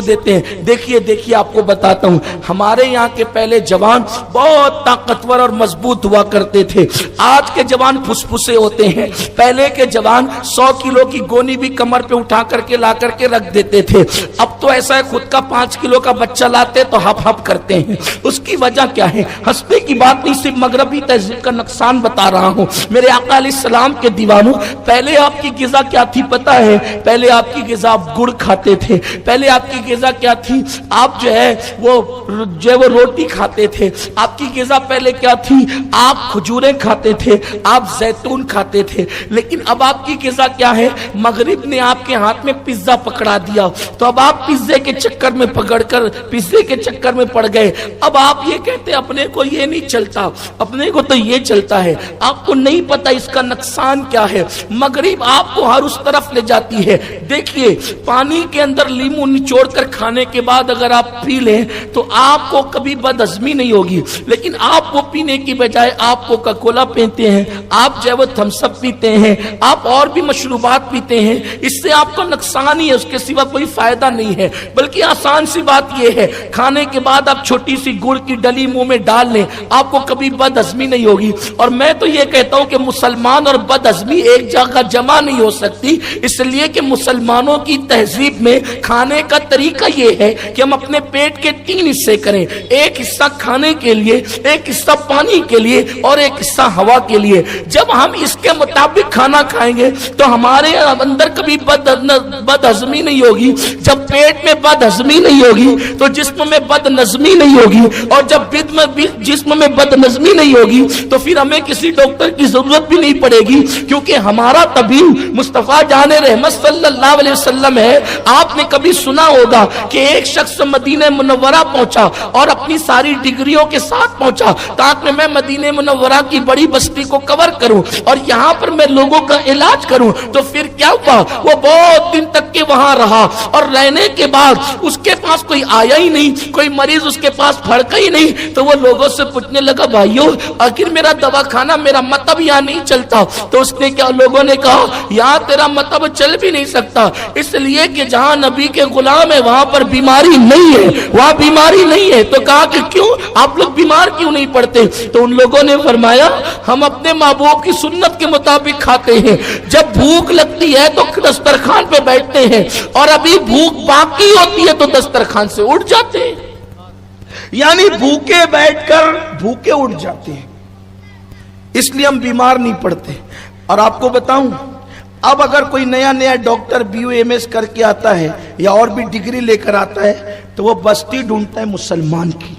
देते हैं। देखिए देखिए आपको बताता हूं, हमारे यहाँ के पहले जवान बहुत ताकतवर और मजबूत हुआ करते थे। आज के जवान फुसफुसे होते हैं। पहले के जवान 100 किलो की गोनी भी कमर पे उठा करके ला करके रख देते थे। अब तो ऐसा है, खुद का 5 किलो का बच्चा लाते तो हप हप करते हैं। उसकी वजह क्या है? हंसने की बात नहीं, सिर्फ मगरबी तहजीब का नुकसान बता रहा हूं। मेरे आका अलैहिस्सलाम के दीवानों, पहले आपकी ग़िज़ा क्या थी पता है? पहले आपकी ग़िज़ा आप गुड़ खाते थे। पहले आपकी ग़िज़ा क्या थी? आप जो है वो रोटी खाते थे। आपकी ग़िज़ा पहले क्या थी? आप खजूरें खाते थे, आप जैतून खाते थे। लेकिन अब आपकी ग़िज़ा क्या है? मगरिब ने आपके हाथ में पिज्जा पकड़ा दिया, तो अब आप पिज्जे के चक्कर में पिज्जे के चक्कर में पड़ गए। अब आप ये कहते अपने को ये नहीं चलता, अपने को तो ये चलता है। आपको नहीं पता इसका नुकसान क्या है। मगरिब आपको हर उस तरफ ले जाती है। देखिए, पानी के अंदर लीमू निचोड़ कर खाने के बाद अगर आप पी लें तो आपको कभी बदहजमी नहीं होगी। लेकिन आप वो पीने की बजाय आप कोका कोला पीते हैं, आप जो है वो थम्स अप पीते हैं, आप और भी मशरूबात पीते हैं। इससे आपको नुकसान ही है, उसके सिवा कोई फायदा नहीं है। बल्कि आसान सी बात यह है, खाने के बाद आप छोटी सी गुड़ की डली मुंह में डाल लें, आपको कभी बदहजमी नहीं होगी। और मैं तो ये कहता हूं कि मुसलमान और बदहजमी एक जगह जमा नहीं हो सकती, इसलिए कि मुसलमानों की तहजीब में खाने का तरीका ये है कि हम अपने पेट के 3 हिस्से करें। एक हिस्सा खाने के लिए, एक हिस्सा पानी के लिए और एक हिस्सा हवा के लिए। जब हम इसके मुताबिक खाना खाएंगे तो हमारे अंदर कभी बदहजमी नहीं होगी। जब पेट में बदहजमी नहीं होगी तो जिस्म में बदनज़मी नहीं होगी, और जब जिस्म में बदनज़मी नहीं होगी तो फिर हमें किसी डॉक्टर की जरूरत भी नहीं पड़ेगी, क्योंकि हमारा तबीब मुस्तफा जाने रहमत सल्लल्लाहु अलैहि वसल्लम है। आपने कभी सुना होगा कि एक शख्स मदीने मुनव्वरा पहुंचा और अपनी सारी डिग्रियों के साथ पहुंचा ताकि मैं मदीने मुनव्वरा की बड़ी बस्ती को कवर करूं और यहां पर मैं लोगों का इलाज करूं। तो फिर क्या हुआ? वो बहुत दिन तक के वहां रहा, और रहने के बाद उसके पास कोई आया ही नहीं, कोई मरीज उसके पास फड़का ही नहीं। तो वो लोगों से पूछने लगा, भाइयों आखिर मेरा दवाखाना, मेरा मतलब यहाँ नहीं चलता। तो उसने क्या, लोगों ने कहा यहाँ तेरा मतलब चल भी नहीं सकता, इसलिए कि जहाँ नबी के गुलाम है वहां पर बीमारी नहीं है, वहां बीमारी नहीं है। तो कहा कि क्यों, आप लोग बीमार क्यों नहीं पड़ते? तो उन लोगों ने फरमाया, हम अपने महबूब की सुन्नत के मुताबिक खाते हैं। जब भूख लगती है तो दस्तरखान पे बैठते हैं, और अभी भूख बाकी होती है तो दस्तरखान से उठ जाते हैं। यानी भूखे बैठकर भूखे उठ जाते हैं, इसलिए हम बीमार नहीं पड़ते। और आपको बताऊं, अब अगर कोई नया नया डॉक्टर BUMS करके आता है या और भी डिग्री लेकर आता है तो वो बस्ती ढूंढता है मुसलमान की।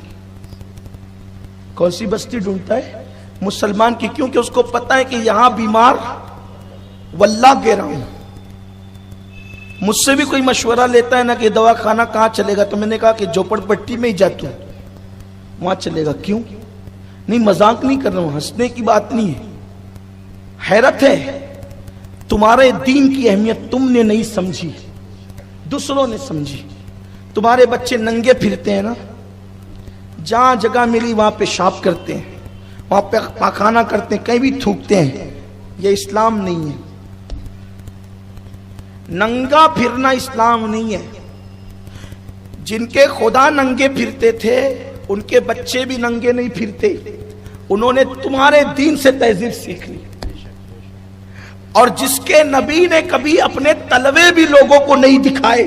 कौन सी बस्ती ढूंढता है? मुसलमान की, क्योंकि उसको पता है कि यहां बीमार वल्लाह कह रहा हूं। मुझसे भी कोई मशवरा लेता है ना कि दवा खाना कहां चलेगा, तो मैंने कहा कि झोपड़पट्टी में ही जा तू, वहां चलेगा। क्यों? नहीं, मजाक नहीं कर रहा हूं, हंसने की बात नहीं है। हैरत है, तुम्हारे दीन की अहमियत तुमने नहीं समझी, दूसरों ने समझी। तुम्हारे बच्चे नंगे फिरते हैं ना, जहां जगह मिली वहां पेशाब करते हैं, वहां पे पाखाना करते हैं, कहीं भी थूकते हैं। ये इस्लाम नहीं है। नंगा फिरना इस्लाम नहीं है। जिनके खुदा नंगे फिरते थे उनके बच्चे भी नंगे नहीं फिरते। उन्होंने तुम्हारे दीन से तहजीब सीख ली। और जिसके नबी ने कभी अपने तलवे भी लोगों को नहीं दिखाए,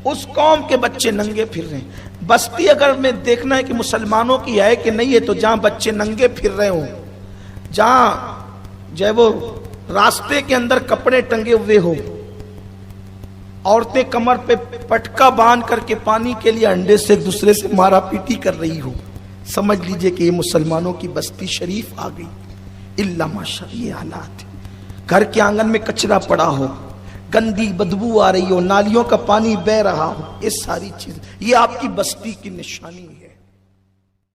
उस कौम के बच्चे नंगे फिर रहे हैं। बस्ती अगर में देखना है कि मुसलमानों की है कि नहीं है, तो जहां बच्चे नंगे फिर रहे हो, जहां जो है वो रास्ते के अंदर कपड़े टंगे हुए हो, औरतें कमर पे पटका बांध करके पानी के लिए अंडे से एक दूसरे से मारा पीटी कर रही हो, समझ लीजिए कि ये मुसलमानों की बस्ती शरीफ आ गई। इल्ला माशा, ये हालात है। घर के आंगन में कचरा पड़ा हो, गंदी बदबू आ रही हो, नालियों का पानी बह रहा हो, ये सारी चीज, ये आपकी बस्ती की निशानी है।